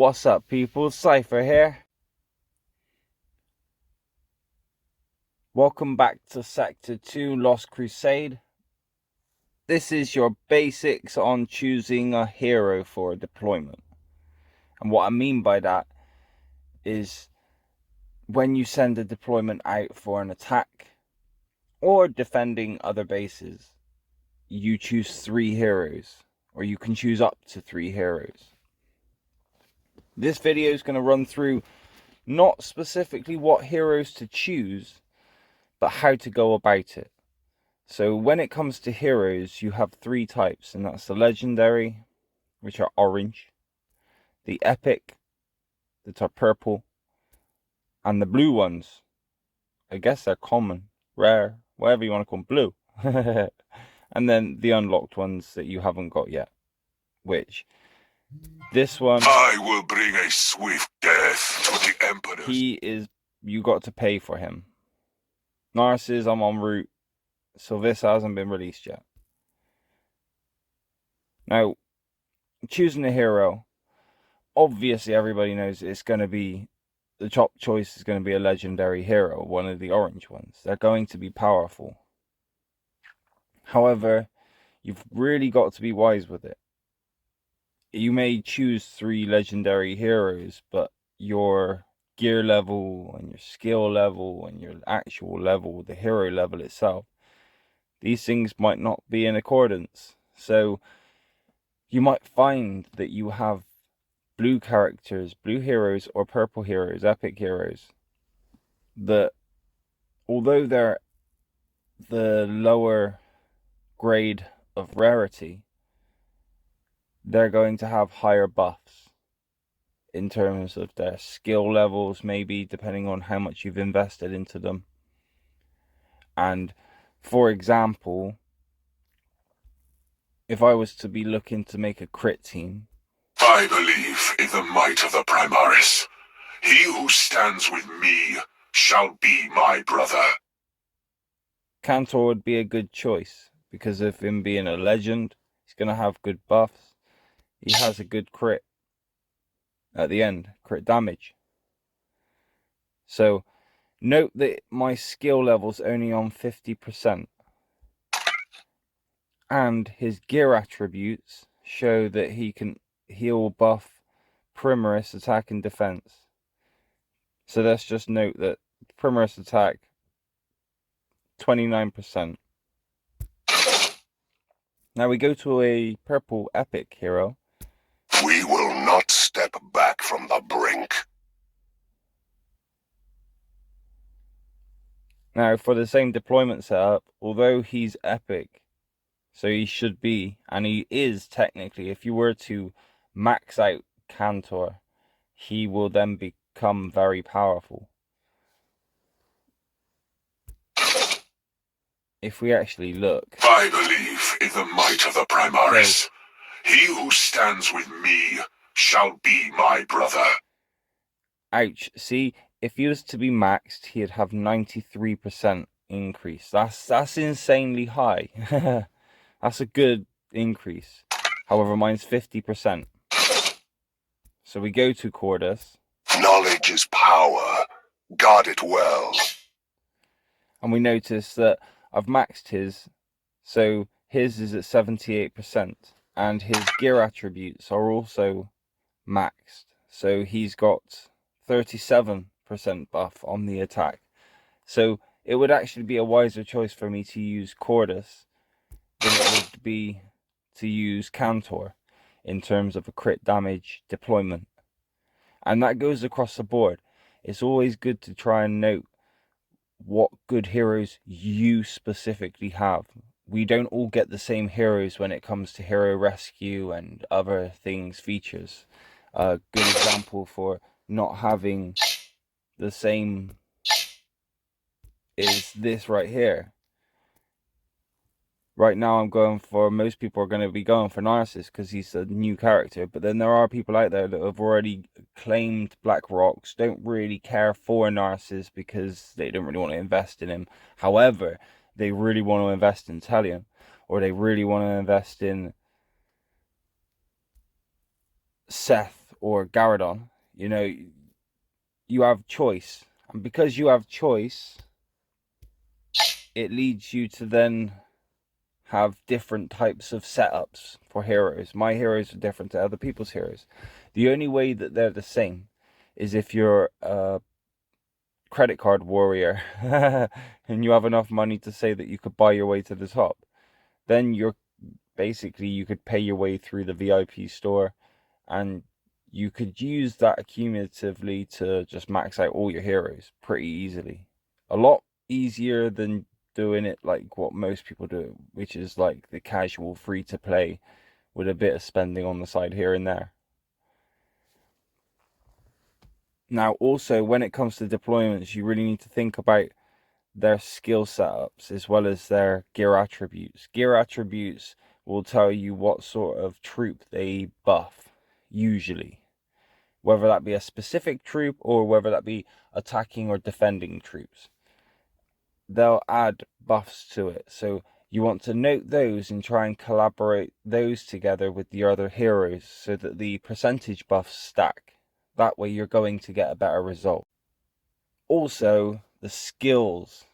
What's up, people? Cypher here. Welcome back to Sector 2 Lost Crusade. This is your basics on choosing a hero for a deployment. And what I mean by that is when you send a deployment out for an attack or defending other bases, you choose 3 heroes, or you can choose up to 3 heroes. This video is going to run through not specifically what heroes to choose, but how to go about it. So when it comes to heroes, you have 3 types, and that's the legendary, which are orange, the epic, that are purple, and the blue ones, I guess they're common, rare, whatever you want to call them, blue. And then the unlocked ones that you haven't got yet, which this one, I will bring a swift death to the Emperor. You got to pay for him. Narcissus, I'm en route, so this hasn't been released yet. Now, choosing a hero, obviously everybody knows it's going to be, the top choice is going to be a legendary hero, one of the orange ones. They're going to be powerful. However, you've really got to be wise with it. You may choose 3 legendary heroes, but your gear level and your skill level and your actual level, the hero level itself, these things might not be in accordance. So you might find that you have blue characters, blue heroes, or purple heroes, epic heroes, that although they're the lower grade of rarity, they're going to have higher buffs in terms of their skill levels, maybe depending on how much you've invested into them. And for example, if I was to be looking to make a crit team, I believe in the might of the Primaris. He who stands with me shall be my brother. Cantor would be a good choice because of him being a legend. He's going to have good buffs. He has a good crit at the end, crit damage. So note that my skill level's only on 50%. And his gear attributes show that he'll buff Primaris attack and defense. So let's just note that Primaris attack, 29%. Now we go to a purple epic hero. We will not step back from the brink. Now for the same deployment setup, although he's epic, so he should be, and he is technically, if you were to max out Cantor, he will then become very powerful. If we actually look, I believe in the might of the Primaris. He who stands with me shall be my brother. Ouch. See, if he was to be maxed, he'd have 93% increase. That's insanely high. That's a good increase. However, mine's 50%. So we go to Cordus. Knowledge is power. Guard it well. And we notice that I've maxed his. So his is at 78%. And his gear attributes are also maxed. So he's got 37% buff on the attack. So it would actually be a wiser choice for me to use Cordus than it would be to use Cantor in terms of a crit damage deployment. And that goes across the board. It's always good to try and note what good heroes you specifically have. We don't all get the same heroes when it comes to hero rescue and other things, features. A good example for not having the same is this right here. Right now I'm going for, most people are going to be going for Narcissus because he's a new character, but then there are people out there that have already claimed Black Rocks, don't really care for Narcissus because they don't really want to invest in him. However, they really want to invest in Talion, or they really want to invest in Seth, or Garadon, you have choice. And because you have choice, it leads you to then have different types of setups for heroes. My heroes are different to other people's heroes. The only way that they're the same is if you're a credit card warrior and you have enough money to say that you could buy your way to the top. Then you could pay your way through the VIP store, and you could use that accumulatively to just max out all your heroes pretty easily. A lot easier than doing it like what most people do, which is like the casual free to play with a bit of spending on the side here and there. Now, also, when it comes to deployments, you really need to think about their skill setups as well as their gear attributes. Gear attributes will tell you what sort of troop they buff, usually. Whether that be a specific troop or whether that be attacking or defending troops. They'll add buffs to it. So you want to note those and try and collaborate those together with the other heroes so that the percentage buffs stack. That way you're going to get a better result. Also, the skills.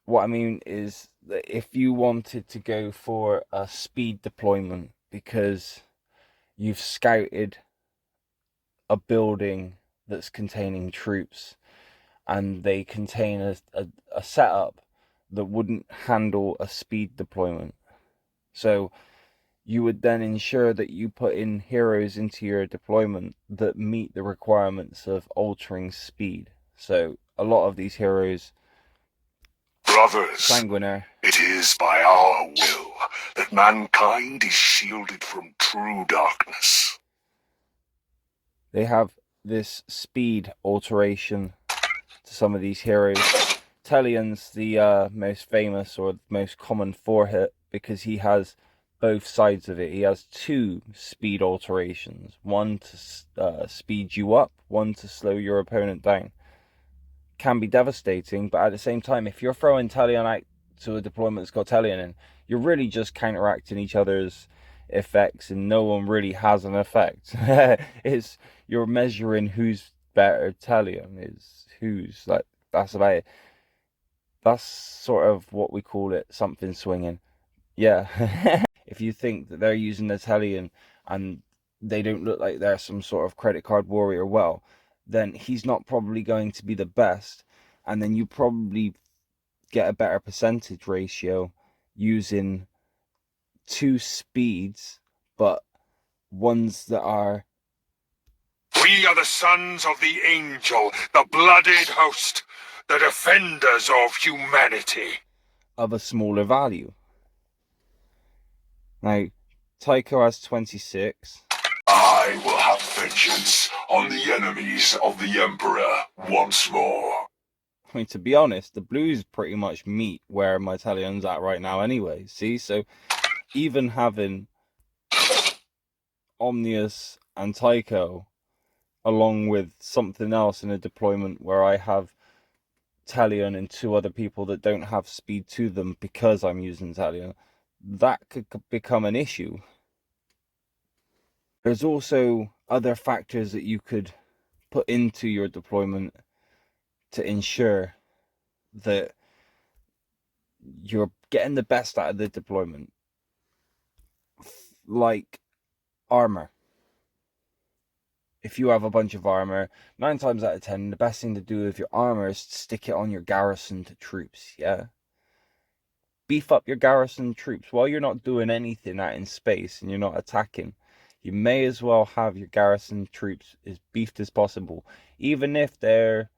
What I mean is that if you wanted to go for a speed deployment because you've scouted a building that's containing troops and they contain a setup that wouldn't handle a speed deployment. So you would then ensure that you put in heroes into your deployment that meet the requirements of altering speed. So a lot of these heroes, Brothers, Sanguiner, it is by our will that mankind is shielded from true darkness. they have this speed alteration to some of these heroes. Tellion's the most famous or most common 4-hit because he has both sides of it. He has 2 speed alterations. One to speed you up, one to slow your opponent down. Can be devastating, but at the same time, if you're throwing Tellion out to a deployment that's got Tellion in, you're really just counteracting each other's effects and no one really has an effect. You're measuring who's better Tellion is who's, like, that's about it. That's sort of what we call it, something swinging. Yeah. If you think that they're using the Tellion and they don't look like they're some sort of credit card warrior, well, then he's not probably going to be the best, and then you probably get a better percentage ratio using 2 speeds, but ones that are... We are the sons of the angel, the blooded host, the defenders of humanity. of a smaller value. Now, Tycho has 26. I will have vengeance on the enemies of the Emperor once more. I mean, to be honest, the blues pretty much meet where my Tallion's at right now anyway. See, so even having Omnius and Tycho along with something else in a deployment where I have Talion and 2 other people that don't have speed to them because I'm using Talion, that could become an issue. There's also other factors that you could put into your deployment to ensure that you're getting the best out of the deployment. Like armor. If you have a bunch of armor, 9 times out of 10, the best thing to do with your armor is to stick it on your garrisoned troops, yeah? Beef up your garrison troops while you're not doing anything out in space and you're not attacking. You may as well have your garrison troops as beefed as possible, even if they're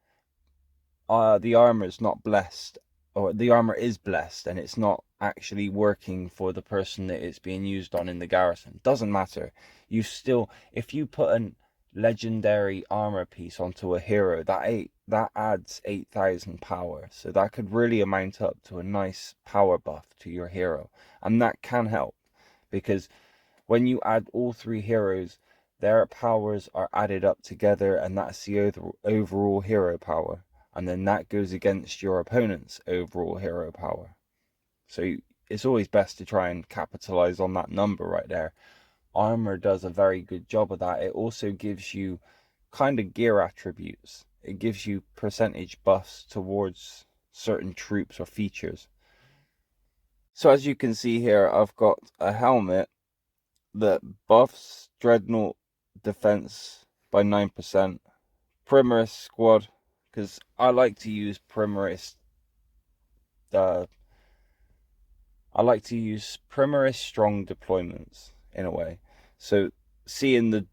the armor is not blessed, or the armor is blessed and it's not actually working for the person that it's being used on in the garrison. Doesn't matter. You still, if you put an legendary armor piece onto a hero, that adds 8,000 power, so that could really amount up to a nice power buff to your hero, and that can help because when you add all 3 heroes, their powers are added up together, and that's the overall hero power, and then that goes against your opponent's overall hero power. So it's always best to try and capitalize on that number right there. armor does a very good job of that. It also gives you kind of gear attributes. It gives you percentage buffs towards certain troops or features. So as you can see here, I've got a helmet that buffs Dreadnought defense by 9%. Primaris squad, because I like to use Primaris strong deployments in a way. So seeing the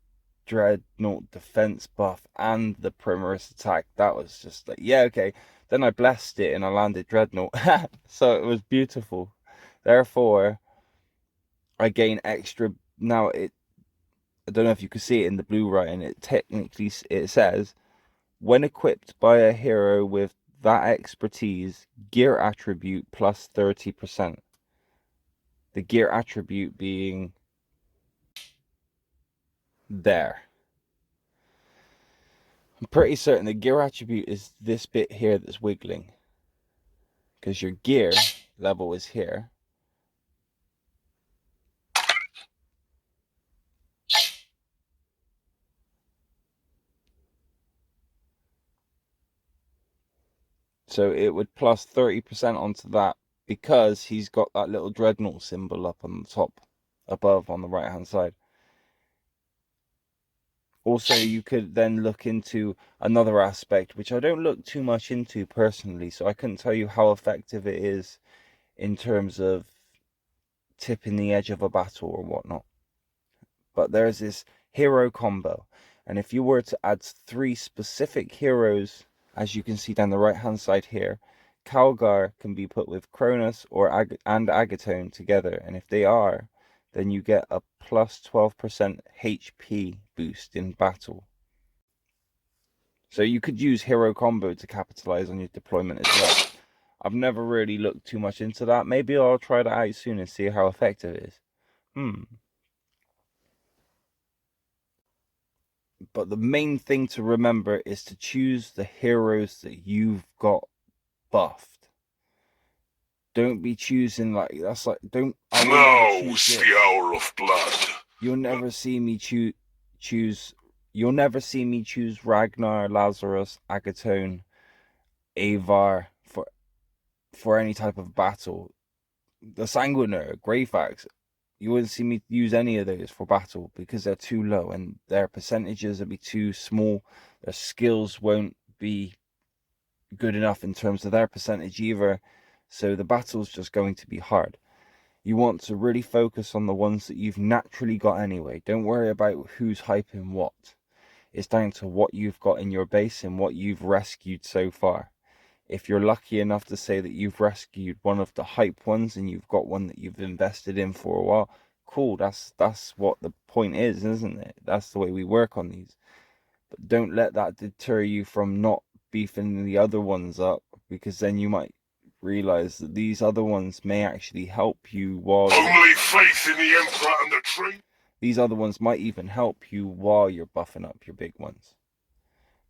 Dreadnought defense buff and the Primaris attack, that was just like, yeah, okay. Then I blessed it and I landed Dreadnought. So it was beautiful. Therefore, I gain extra. Now, I don't know if you can see it in the blue writing. It technically, it says, when equipped by a hero with that expertise, gear attribute plus 30%. The gear attribute being there. I'm pretty certain the gear attribute is this bit here that's wiggling, because your gear level is here. So it would plus 30% onto that, because he's got that little dreadnought symbol up on the top above on the right hand side. Also, you could then look into another aspect, which I don't look too much into personally, so I couldn't tell you how effective it is in terms of tipping the edge of a battle or whatnot. But there's this hero combo, and if you were to add 3 specific heroes, as you can see down the right hand side here, Calgar can be put with Cronus and Agatone together, and if they are, then you get a plus 12% HP boost in battle. So you could use hero combo to capitalize on your deployment as well. I've never really looked too much into that. Maybe I'll try that out soon and see how effective it is. But the main thing to remember is to choose the heroes that you've got buffed. Don't be choosing don't. Now is the hour of blood. You'll never see me choose. You'll never see me choose Ragnar, Lazarus, Agatone, Avar for any type of battle. The Sanguiner, Greyfax, you wouldn't see me use any of those for battle because they're too low and their percentages will be too small. Their skills won't be good enough in terms of their percentage either. So the battle's just going to be hard. You want to really focus on the ones that you've naturally got anyway. Don't worry about who's hyping what. It's down to what you've got in your base and what you've rescued so far. If you're lucky enough to say that you've rescued one of the hype ones and you've got one that you've invested in for a while, cool, that's what the point is, isn't it? That's the way we work on these. But don't let that deter you from not beefing the other ones up, because then you might realize that these other ones may actually help you while... Only faith in the Emperor and the tree. These other ones might even help you while you're buffing up your big ones.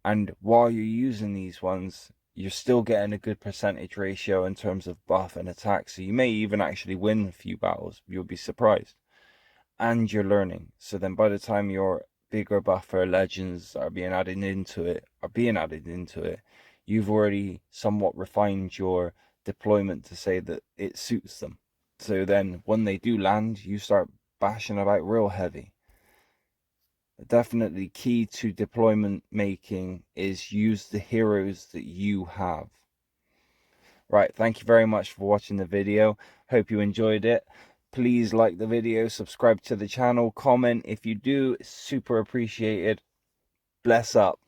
And while you're using these ones, you're still getting a good percentage ratio in terms of buff and attack. So you may even actually win a few battles. You'll be surprised. And you're learning. So then by the time your bigger buffer legends are being added into it, you've already somewhat refined your deployment to say that it suits them. So then when they do land, you start bashing about real heavy. Definitely key to deployment making is use the heroes that you have. Right, thank you very much for watching the video. Hope you enjoyed it. Please like the video, subscribe to the channel, comment if you do, it's super appreciated. Bless up.